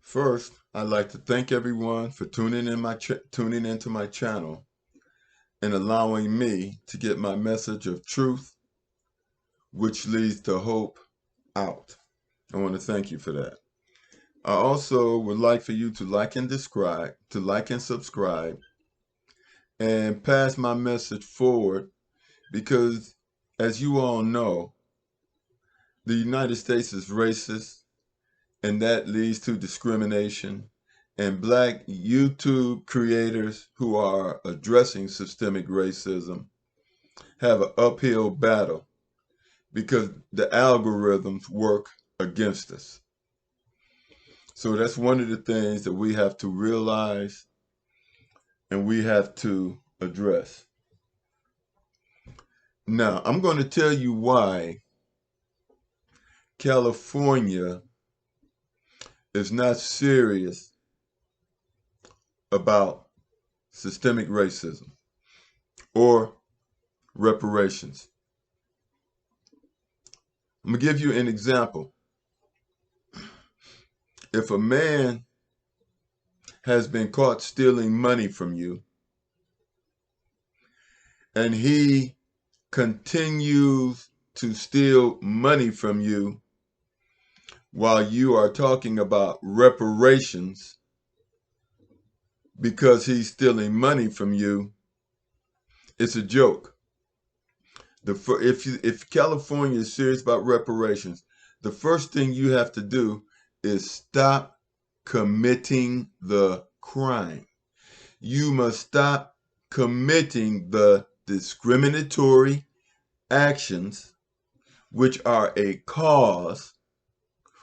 First, I'd like to thank everyone for tuning into my channel and allowing me to get my message of truth, which leads to hope, out. I want to thank you for that. I also would like for you to like and subscribe, and pass my message forward because, as you all know, the United States is racist, and that leads to discrimination. And Black YouTube creators who are addressing systemic racism have an uphill battle because the algorithms work against us. So that's one of the things that we have to realize and we have to address. Now, I'm going to tell you why California is not serious about systemic racism or reparations. I'm going to give you an example. If a man has been caught stealing money from you and he continues to steal money from you while you are talking about reparations because he's stealing money from you, it's a joke. If California is serious about reparations, the first thing you have to do is stop committing the crime. You must stop committing the discriminatory actions which are a cause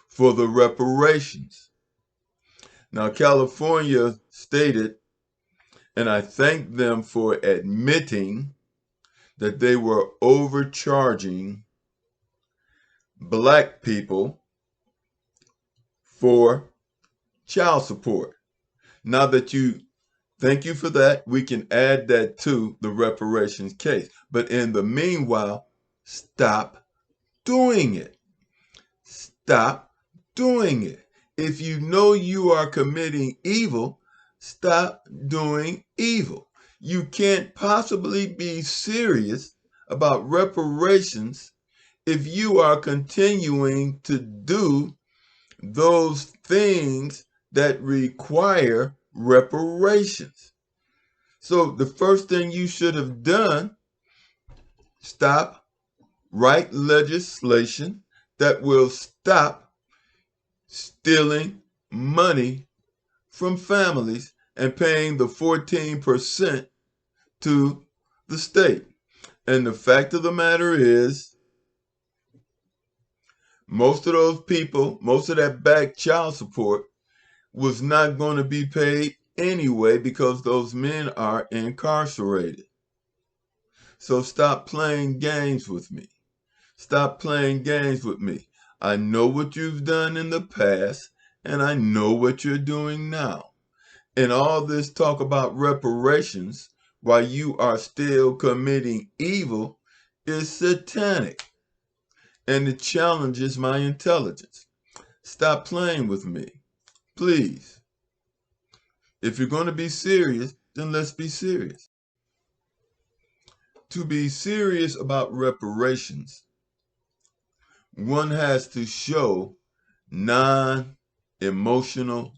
for the reparations. Now, California stated, and I thank them for admitting that they were overcharging Black people for child support. Now that thank you for that, we can add that to the reparations case. But in the meanwhile, stop doing it. Stop doing it. If you know you are committing evil, stop doing evil. You can't possibly be serious about reparations if you are continuing to do those things that require reparations. So the first thing you should have done, write legislation that will stop stealing money from families and paying the 14% to the state. And the fact of the matter is, most of those people, most of that back child support was not going to be paid anyway because those men are incarcerated. So stop playing games with me. Stop playing games with me. I know what you've done in the past, and I know what you're doing now. And all this talk about reparations while you are still committing evil is satanic. And it challenges my intelligence. Stop playing with me, please. If you're going to be serious, then let's be serious. To be serious about reparations, one has to show non-emotional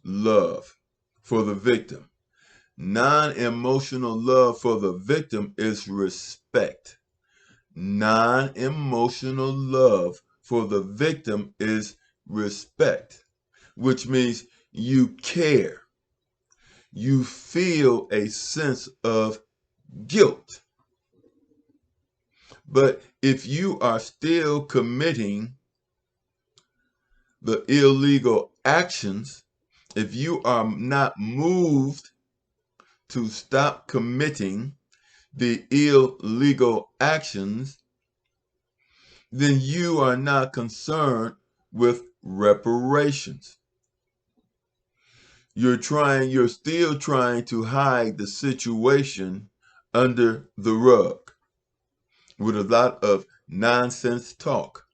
love for the victim. Non-emotional love for the victim is respect. Non-emotional love for the victim is respect, which means you care. You feel a sense of guilt. But if you are still committing the illegal actions, if you are not moved to stop committing the illegal actions, then you are not concerned with reparations. You're still trying to hide the situation under the rug with a lot of nonsense talk.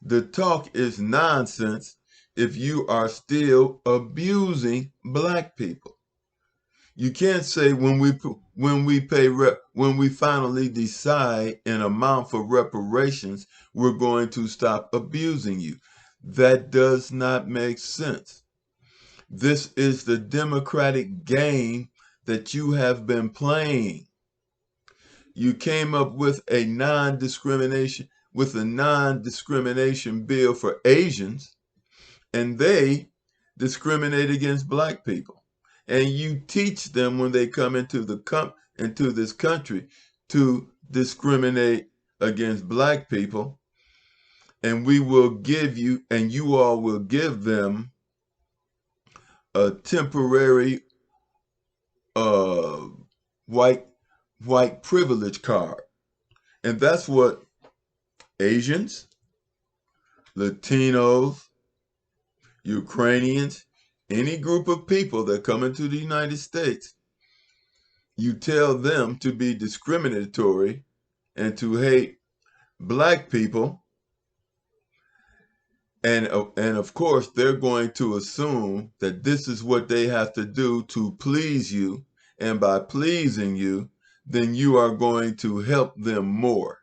The talk is nonsense if you are still abusing black people. You can't say when we finally decide an amount for reparations, we're going to stop abusing you. That does not make sense. This is the democratic game that you have been playing. You came up with a non-discrimination bill for Asians, and they discriminate against black people. And you teach them when they come into this country to discriminate against black people, and we will give you, and you all will give them a temporary white privilege card. And that's what Asians, Latinos, Ukrainians, any group of people that come into the United States, you tell them to be discriminatory and to hate black people. And of course, they're going to assume that this is what they have to do to please you. And by pleasing you, then you are going to help them more.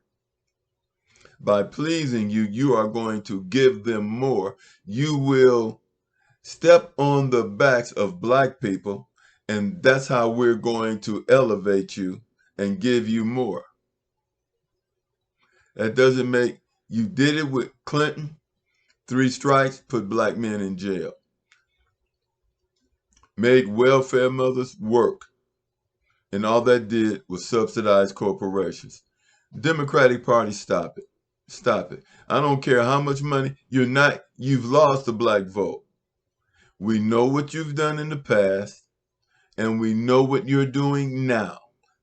By pleasing you, you are going to give them more. You will step on the backs of black people, and that's how we're going to elevate you and give you more. That doesn't make, you did it with Clinton, 3 strikes, put black men in jail. Made welfare mothers work, and all that did was subsidize corporations. Democratic Party, stop it. Stop it. I don't care how much money, you've lost the black vote. We know what you've done in the past, and we know what you're doing now.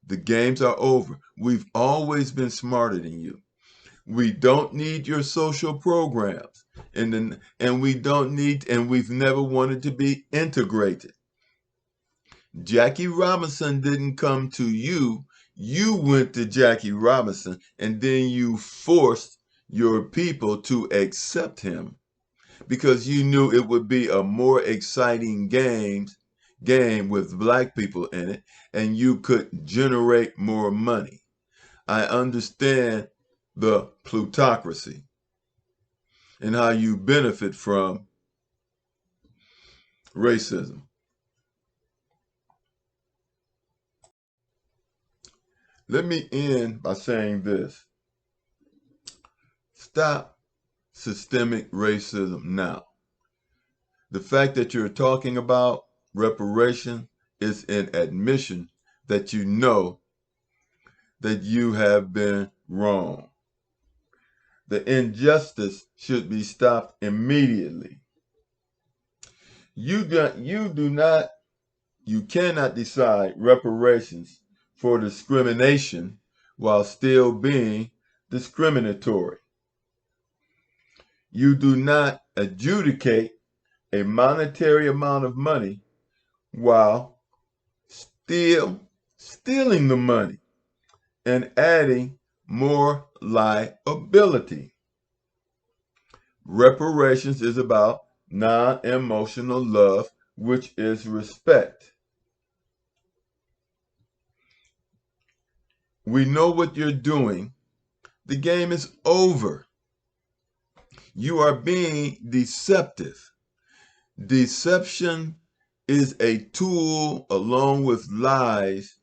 The games are over. We've always been smarter than you. We don't need your social programs, and we've never wanted to be integrated. Jackie Robinson didn't come to you. You went to Jackie Robinson, and then you forced your people to accept him because you knew it would be a more exciting game with black people in it, and you could generate more money. I understand the plutocracy and how you benefit from racism. Let me end by saying this. Stop systemic racism now. The fact that you're talking about reparation is an admission that you know that you have been wrong. The injustice should be stopped immediately. You cannot decide reparations for discrimination while still being discriminatory. You do not adjudicate a monetary amount of money while still stealing the money and adding more liability. Reparations is about non-emotional love, which is respect. We know what you're doing. The game is over. You are being deceptive. Deception is a tool along with lies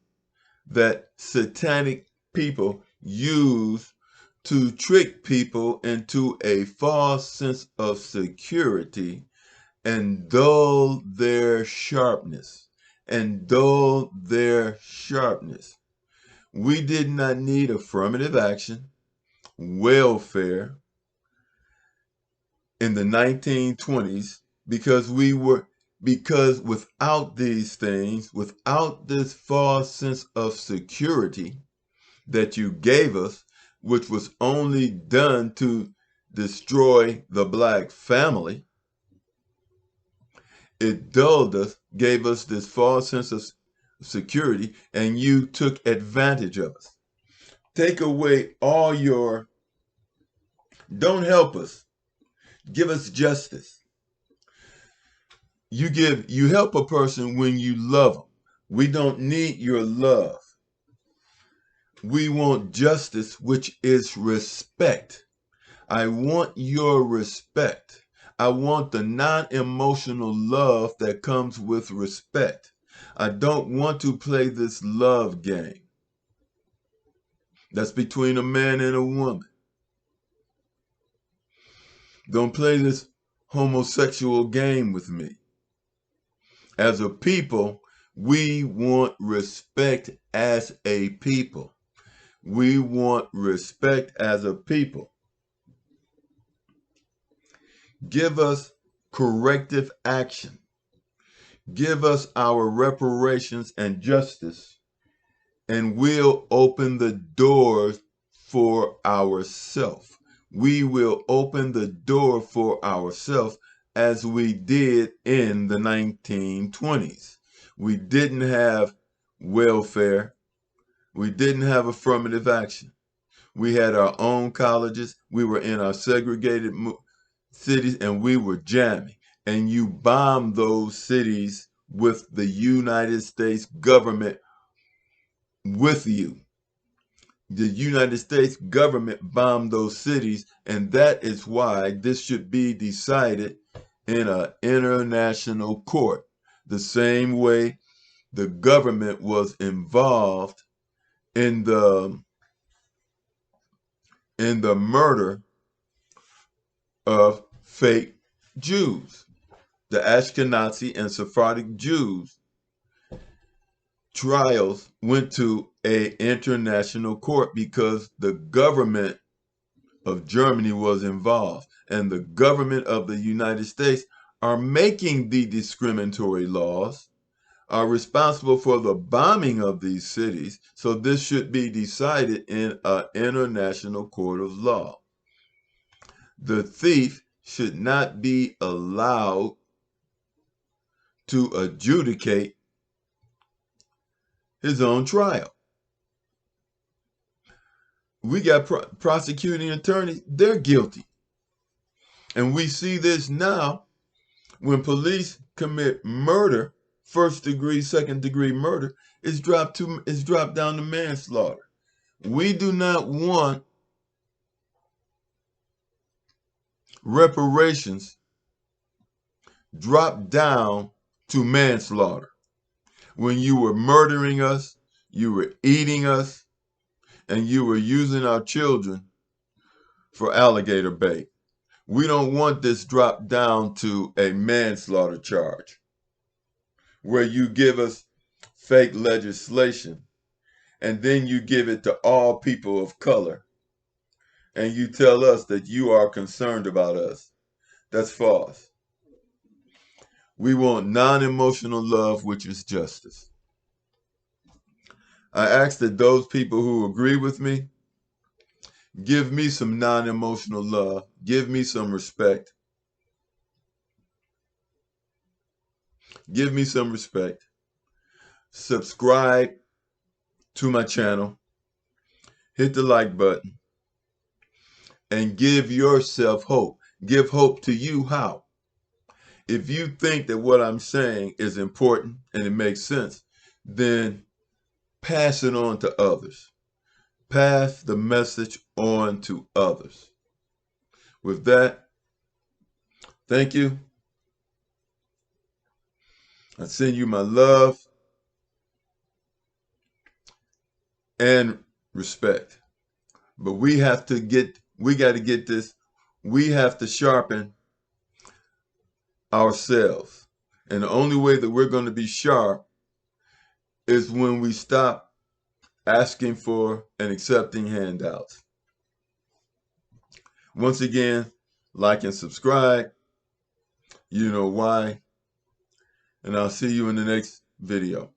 that satanic people use to trick people into a false sense of security and dull their sharpness. We did not need affirmative action, welfare in the 1920s because without these things, without this false sense of security that you gave us, which was only done to destroy the black family, it dulled us, gave us this false sense of security, and you took advantage of us. Take away don't help us. Give us justice. you help a person when you love them. We don't need your love. We want justice, which is respect. I want your respect. I want the non-emotional love that comes with respect. I don't want to play this love game that's between a man and a woman. Don't play this homosexual game with me. As a people, we want respect as a people. We want respect as a people. Give us corrective action. Give us our reparations and justice, and we'll open the doors for ourselves. We will open the door for ourselves as we did in the 1920s. We didn't have welfare. We didn't have affirmative action. We had our own colleges. We were in our segregated cities, and we were jamming. And you bombed those cities with the United States government with you. The United States government bombed those cities, and that is why this should be decided in an international court. The same way the government was involved in the murder of fake Jews. The Ashkenazi and Sephardic Jews trials went to an international court because the government of Germany was involved, and the government of the United States are making the discriminatory laws, are responsible for the bombing of these cities. So this should be decided in an international court of law. The thief should not be allowed to adjudicate his own trial. We got prosecuting attorneys, they're guilty. And we see this now when police commit murder, first degree, second degree murder, it's dropped down to manslaughter. We do not want reparations dropped down to manslaughter. When you were murdering us, you were eating us, and you were using our children for alligator bait. We don't want this dropped down to a manslaughter charge where you give us fake legislation and then you give it to all people of color and you tell us that you are concerned about us. That's false. We want non-emotional love, which is justice. I ask that those people who agree with me give me some non-emotional love. Give me some respect. Give me some respect. Subscribe to my channel. Hit the like button. And give yourself hope. Give hope to you. How? If you think that what I'm saying is important and it makes sense, then pass it on to others. Pass the message on to others. With that, thank you. I send you my love and respect. But we got to get this. We have to sharpen ourselves. And the only way that we're going to be sharp is when we stop asking for and accepting handouts. Once again, like and subscribe. You know why. And I'll see you in the next video.